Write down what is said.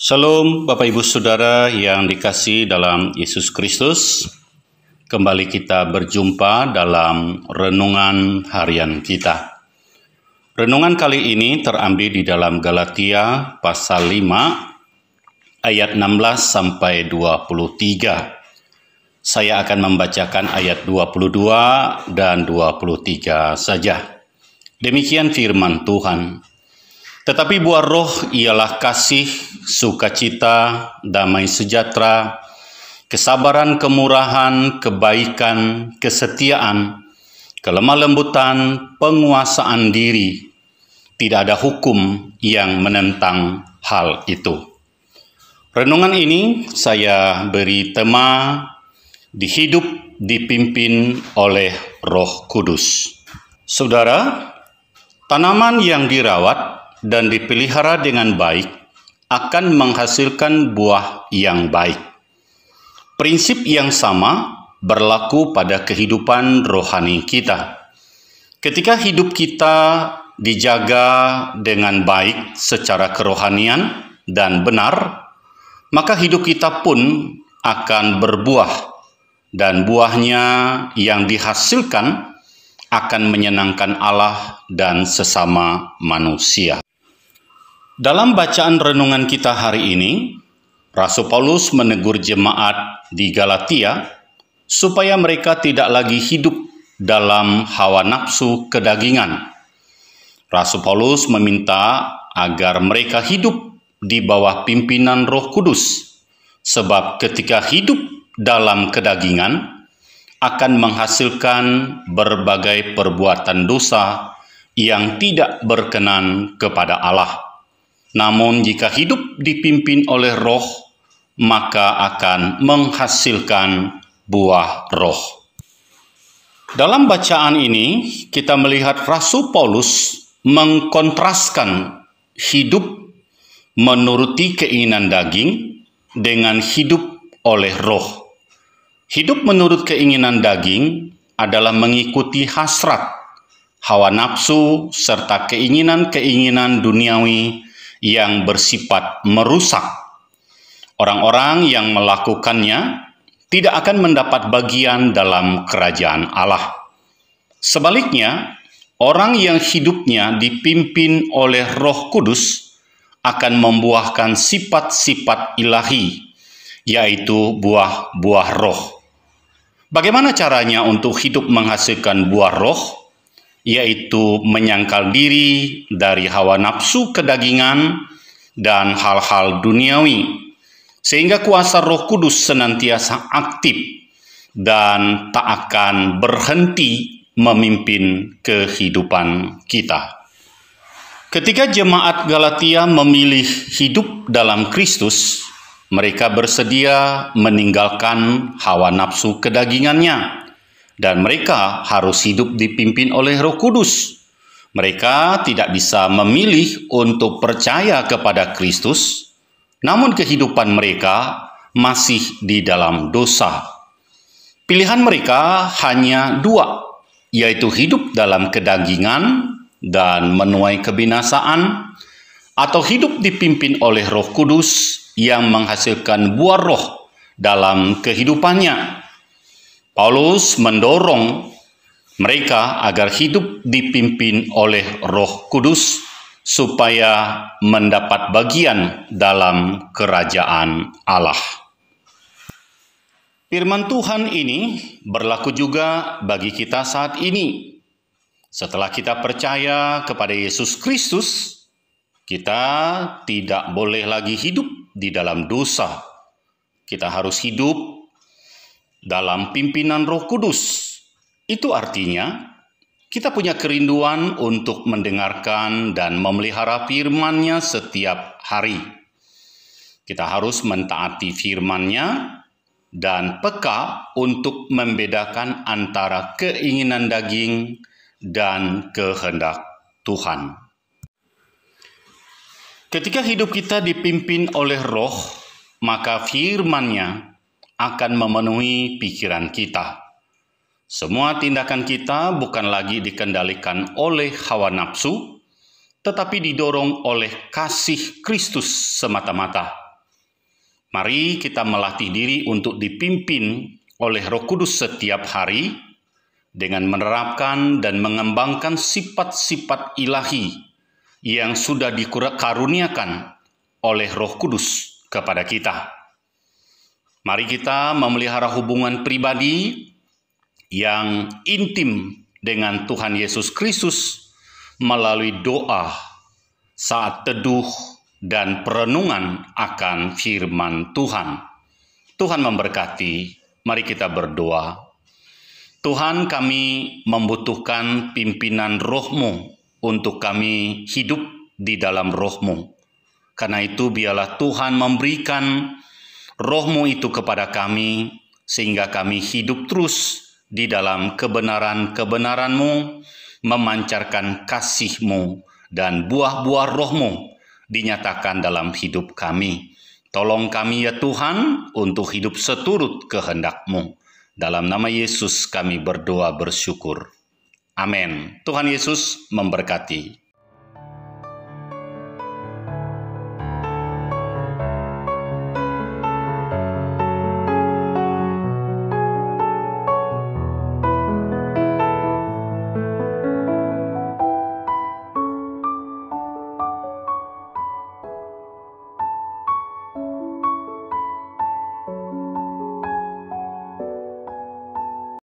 Shalom Bapak Ibu Saudara yang dikasihi dalam Yesus Kristus. Kembali kita berjumpa dalam renungan harian kita. Renungan kali ini terambil di dalam Galatia pasal 5 ayat 16 sampai 23. Saya akan membacakan ayat 22 dan 23 saja. Demikian firman Tuhan. Tetapi buah roh ialah kasih, sukacita, damai sejahtera, kesabaran, kemurahan, kebaikan, kesetiaan, kelemah lembutan, penguasaan diri. Tidak ada hukum yang menentang hal itu. Renungan ini saya beri tema hidup dipimpin oleh Roh Kudus. Saudara, tanaman yang dirawat dan dipelihara dengan baik akan menghasilkan buah yang baik. Prinsip yang sama berlaku pada kehidupan rohani kita. Ketika hidup kita dijaga dengan baik secara kerohanian dan benar, maka hidup kita pun akan berbuah, dan buahnya yang dihasilkan akan menyenangkan Allah dan sesama manusia. Dalam bacaan renungan kita hari ini, Rasul Paulus menegur jemaat di Galatia supaya mereka tidak lagi hidup dalam hawa nafsu kedagingan. Rasul Paulus meminta agar mereka hidup di bawah pimpinan Roh Kudus, sebab ketika hidup dalam kedagingan akan menghasilkan berbagai perbuatan dosa yang tidak berkenan kepada Allah. Namun jika hidup dipimpin oleh roh, maka akan menghasilkan buah roh. Dalam bacaan ini, kita melihat Rasul Paulus mengkontraskan hidup menuruti keinginan daging dengan hidup oleh roh. Hidup menurut keinginan daging adalah mengikuti hasrat, hawa nafsu, serta keinginan-keinginan duniawi yang bersifat merusak. Orang-orang yang melakukannya tidak akan mendapat bagian dalam kerajaan Allah. Sebaliknya, orang yang hidupnya dipimpin oleh Roh Kudus akan membuahkan sifat-sifat ilahi, yaitu buah-buah roh. Bagaimana caranya untuk hidup menghasilkan buah roh? Yaitu menyangkal diri dari hawa nafsu kedagingan dan hal-hal duniawi, sehingga kuasa Roh Kudus senantiasa aktif dan tak akan berhenti memimpin kehidupan kita. Ketika jemaat Galatia memilih hidup dalam Kristus, mereka bersedia meninggalkan hawa nafsu kedagingannya, dan mereka harus hidup dipimpin oleh Roh Kudus. Mereka tidak bisa memilih untuk percaya kepada Kristus, namun kehidupan mereka masih di dalam dosa. Pilihan mereka hanya dua, yaitu hidup dalam kedagingan dan menuai kebinasaan, atau hidup dipimpin oleh Roh Kudus yang menghasilkan buah roh dalam kehidupannya. Paulus mendorong mereka agar hidup dipimpin oleh Roh Kudus supaya mendapat bagian dalam kerajaan Allah. Firman Tuhan ini berlaku juga bagi kita saat ini. Setelah kita percaya kepada Yesus Kristus, kita tidak boleh lagi hidup di dalam dosa. Kita harus hidup dalam pimpinan Roh Kudus. Itu artinya kita punya kerinduan untuk mendengarkan dan memelihara firman-Nya setiap hari. Kita harus mentaati firman-Nya dan peka untuk membedakan antara keinginan daging dan kehendak Tuhan. Ketika hidup kita dipimpin oleh Roh, maka firman-Nya akan memenuhi pikiran kita. Semua tindakan kita bukan lagi dikendalikan oleh hawa nafsu, tetapi didorong oleh kasih Kristus semata-mata. Mari kita melatih diri untuk dipimpin oleh Roh Kudus setiap hari dengan menerapkan dan mengembangkan sifat-sifat ilahi yang sudah dikaruniakan oleh Roh Kudus kepada kita. Mari kita memelihara hubungan pribadi yang intim dengan Tuhan Yesus Kristus melalui doa saat teduh dan perenungan akan firman Tuhan. Tuhan memberkati. Mari kita berdoa. Tuhan, kami membutuhkan pimpinan Roh-Mu untuk kami hidup di dalam Roh-Mu. Karena itu biarlah Tuhan memberikan Roh-Mu itu kepada kami, sehingga kami hidup terus di dalam kebenaran-kebenaran-Mu, memancarkan kasih-Mu, dan buah-buah Roh-Mu dinyatakan dalam hidup kami. Tolong kami ya Tuhan untuk hidup seturut kehendak-Mu. Dalam nama Yesus kami berdoa bersyukur. Amin. Tuhan Yesus memberkati.